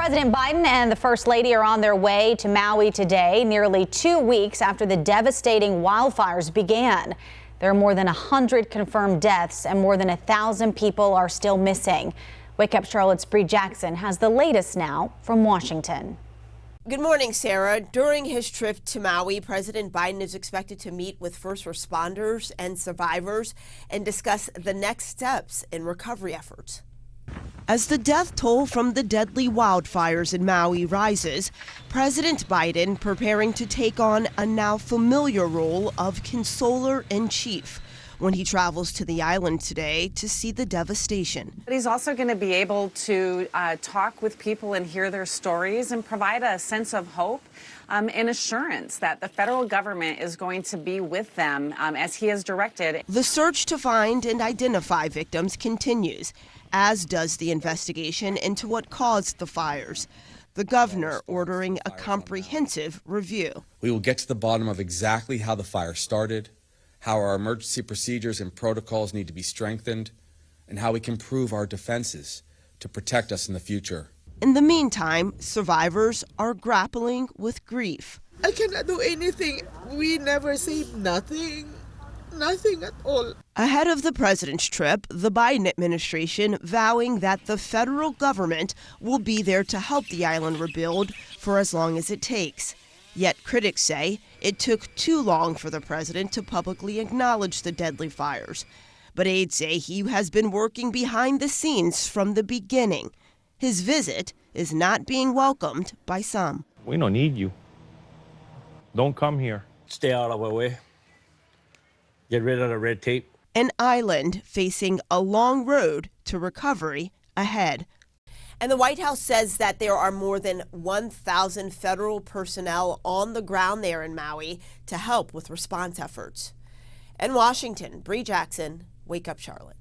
President Biden and the First Lady are on their way to Maui today, nearly 2 weeks after the devastating wildfires began. There are more than 100 confirmed deaths and more than 1,000 people are still missing. Wake Up Charlotte's Bree Jackson has the latest now from Washington. Good morning, Sarah. During his trip to Maui, President Biden is expected to meet with first responders and survivors and discuss the next steps in recovery efforts. As the death toll from the deadly wildfires in Maui rises, President Biden preparing to take on a now familiar role of consoler-in-chief when he travels to the island today to see the devastation. He's also going to be able to talk with people and hear their stories and provide a sense of hope and assurance that the federal government is going to be with them as he has directed. The search to find and identify victims continues, as does the investigation into what caused the fires. The governor ordering a comprehensive review. We will get to the bottom of exactly how the fire started, how our emergency procedures and protocols need to be strengthened, and how we can improve our defenses to protect us in the future. In the meantime, survivors are grappling with grief. I cannot do anything. We never saved nothing. Nothing at all. Ahead of the president's trip, the Biden administration vowing that the federal government will be there to help the island rebuild for as long as it takes. Yet critics say it took too long for the president to publicly acknowledge the deadly fires. But aides say he has been working behind the scenes from the beginning. His visit is not being welcomed by some. We don't need you. Don't come here. Stay out of our way. Get rid of the red tape. An island facing a long road to recovery ahead. And the White House says that there are more than 1,000 federal personnel on the ground there in Maui to help with response efforts. In Washington, Bree Jackson, Wake Up Charlotte.